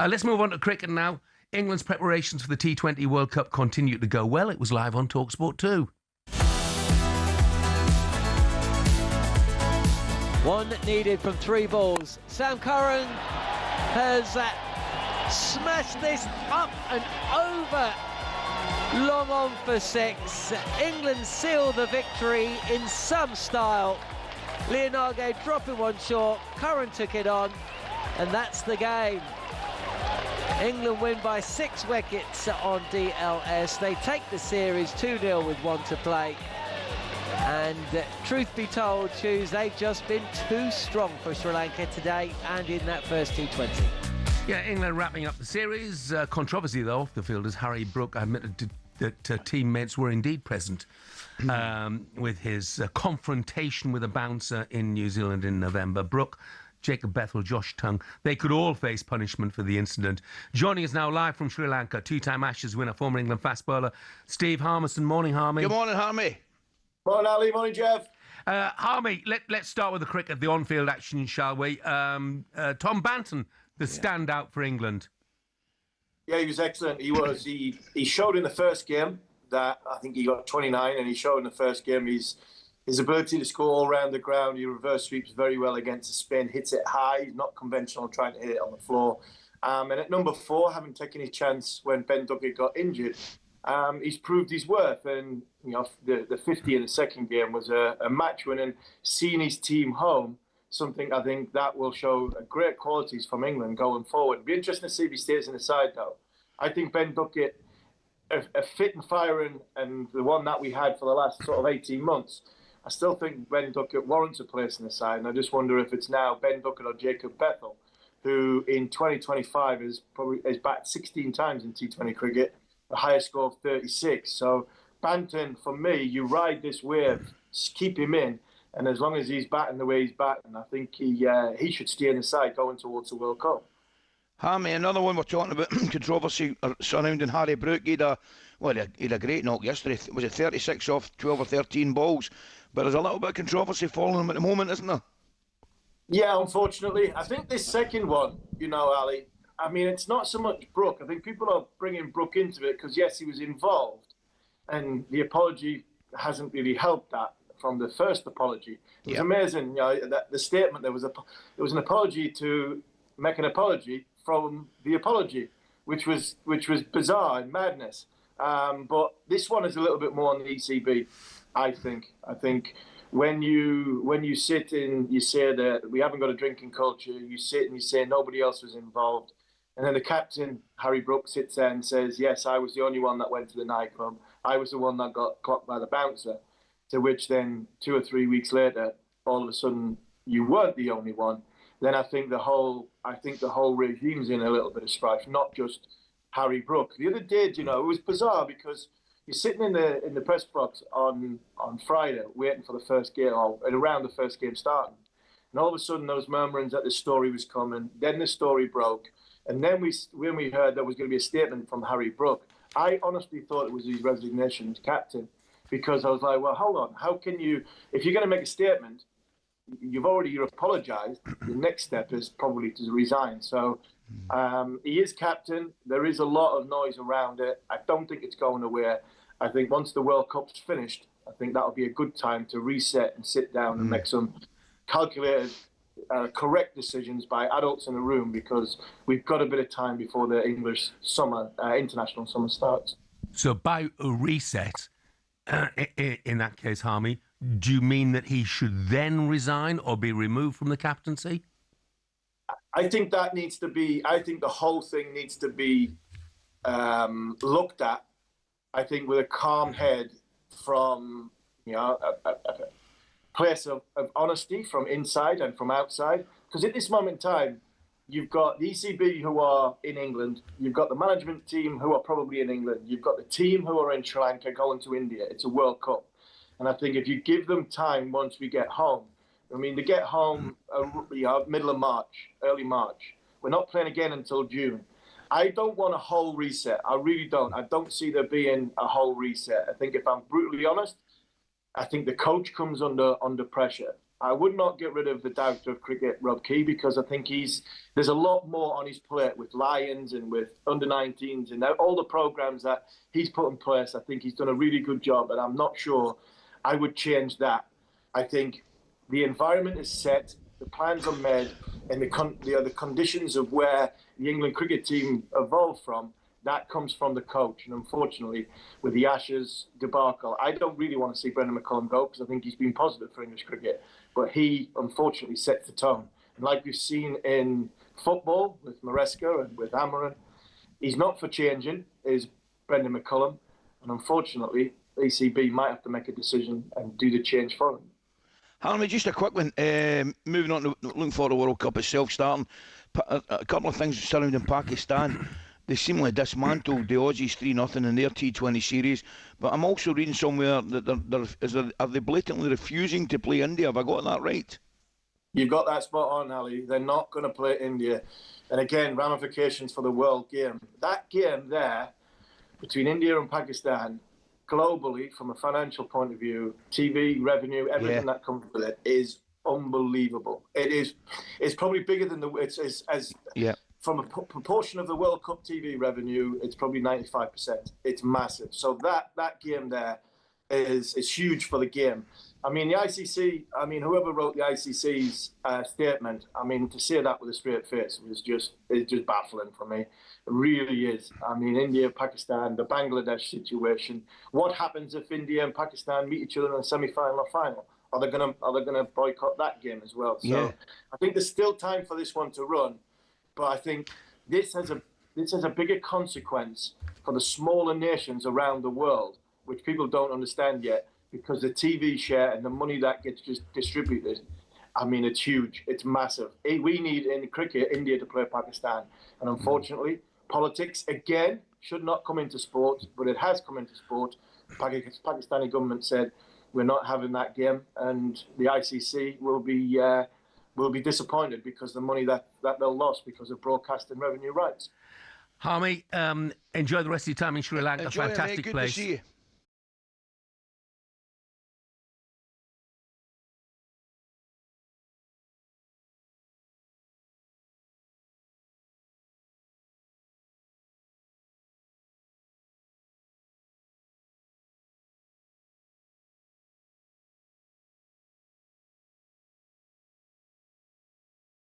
Let's move on to cricket now. England's preparations for the T20 World Cup continue to go well. It was live on talkSPORT too. One needed from 3 balls. Sam Curran has smashed this up and over. Long on for 6. England seal the victory in some style. Leonardo dropping one short. Curran took it on, and that's the game. England win by 6 wickets on DLS. They take the series 2-0 with 1 to play. And truth be told, Hughes, they've just been too strong for Sri Lanka today and in that first T20. Yeah, England wrapping up the series. Controversy, though, off the field as Harry Brook admitted that teammates were indeed present with his confrontation with a bouncer in New Zealand in November. Brook, Jacob Bethel, Josh Tongue, they could all face punishment for the incident. Joining us now live from Sri Lanka, 2-time Ashes winner, former England fast bowler, Steve Harmison. Morning, Harmy. Good morning, Harmy. Morning, Ali. Morning, Jeff. Harmy, let's start with the cricket, the on-field action, shall we? Tom Banton, the standout for England. Yeah, he was excellent. He was. He showed in the first game that I think he got 29, and he showed in the first game his ability to score all around the ground. He reverse sweeps very well against the spin, hits it high. He's not conventional trying to hit it on the floor. And at number 4, having taken his chance when Ben Duckett got injured, he's proved his worth. And you know, the 50 in the second game was a match win, and seeing his team home, something I think that will show great qualities from England going forward. It'll be interesting to see if he stays in the side, though. I think Ben Duckett, a fit and firing, and the one that we had for the last sort of 18 months, I still think Ben Duckett warrants a place in the side. And I just wonder if it's now Ben Duckett or Jacob Bethel, who in 2025 is batted 16 times in T20 cricket, the highest score of 36. So Banton, for me, you ride this wave, keep him in, and as long as he's batting the way he's batting, I think he should stay in the side going towards the World Cup. Harmy, another one we're talking about, controversy surrounding Harry Brook. He had a great knock yesterday. Was it 36 off 12 or 13 balls? But there's a little bit of controversy following him at the moment, isn't there? Yeah, unfortunately. I think this second one, Ali, I mean, it's not so much Brook. I think people are bringing Brook into it because, yes, he was involved. And the apology hasn't really helped that from the first apology. It was amazing, that the statement, there was an apology to make an apology from the apology, which was bizarre and madness. But this one is a little bit more on the ECB, I think. I think when you sit and you say that we haven't got a drinking culture, you sit and you say nobody else was involved, and then the captain, Harry Brook, sits there and says, yes, I was the only one that went to the nightclub. I was the one that got clocked by the bouncer, to which then 2 or 3 weeks later, all of a sudden you weren't the only one. Then I think the whole regime's in a little bit of strife, not just Harry Brook. The other day, it was bizarre because you're sitting in the press box on Friday waiting for the first game, or around the first game starting. And all of a sudden those murmurings that the story was coming, then the story broke. And then when we heard there was going to be a statement from Harry Brook, I honestly thought it was his resignation as captain, because I was like, well, hold on, how can you, if you're going to make a statement, you've apologised, the next step is probably to resign. So he is captain. There is a lot of noise around it. I don't think it's going away. I think once the World Cup's finished, I think that'll be a good time to reset and sit down and make some calculated, correct decisions by adults in the room, because we've got a bit of time before the English summer, international summer starts. So by a reset, in that case, Harmy, do you mean that he should then resign or be removed from the captaincy? I think that needs to be, I think the whole thing needs to be looked at, I think, with a calm head from, a place of honesty from inside and from outside. Because at this moment in time, you've got the ECB who are in England, you've got the management team who are probably in England, you've got the team who are in Sri Lanka going to India. It's a World Cup. And I think if you give them time once we get home, I mean, to get home middle of March, early March, we're not playing again until June. I don't want a whole reset. I really don't. I don't see there being a whole reset. I think if I'm brutally honest, I think the coach comes under pressure. I would not get rid of the director of cricket, Rob Key, because I think there's a lot more on his plate with Lions and with under-19s and all the programs that he's put in place. I think he's done a really good job, and I'm not sure I would change that. I think the environment is set, the plans are made, and the conditions of where the England cricket team evolved from, that comes from the coach. And unfortunately, with the Ashes debacle, I don't really want to see Brendan McCullum go because I think he's been positive for English cricket. But he, unfortunately, sets the tone. And like we've seen in football with Maresca and with Amaran, he's not for changing, is Brendan McCullum. And unfortunately, ECB might have to make a decision and do the change for him. Harry, just a quick one. Moving on to looking for the World Cup itself starting. A couple of things surrounding Pakistan. They seemingly dismantled the Aussies 3-0 in their T20 series. But I'm also reading somewhere that are they blatantly refusing to play India? Have I got that right? You've got that spot on, Ali. They're not going to play India. And again, ramifications for the world game. That game there between India and Pakistan, globally, from a financial point of view, TV, revenue, everything that comes with it is unbelievable. It's probably bigger than from a proportion of the World Cup TV revenue, it's probably 95%. It's massive. So that game there is huge for the game. I mean, the ICC, whoever wrote the ICC's statement, to say that with a straight face it's just baffling for me. It really is. India, Pakistan, the Bangladesh situation. What happens if India and Pakistan meet each other in a semi-final or final? Are they gonna boycott that game as well? So I think there's still time for this one to run. But I think this has a bigger consequence for the smaller nations around the world, which people don't understand yet, because the TV share and the money that gets just distributed, it's huge. It's massive. We need in cricket India to play Pakistan. And unfortunately, politics, again, should not come into sport, but it has come into sport. The Pakistani government said, we're not having that game, and the ICC will be disappointed because the money that they'll lost because of broadcasting revenue rights. Harmy, enjoy the rest of your time in Sri Lanka. Enjoy, fantastic mate. Good place. to see you.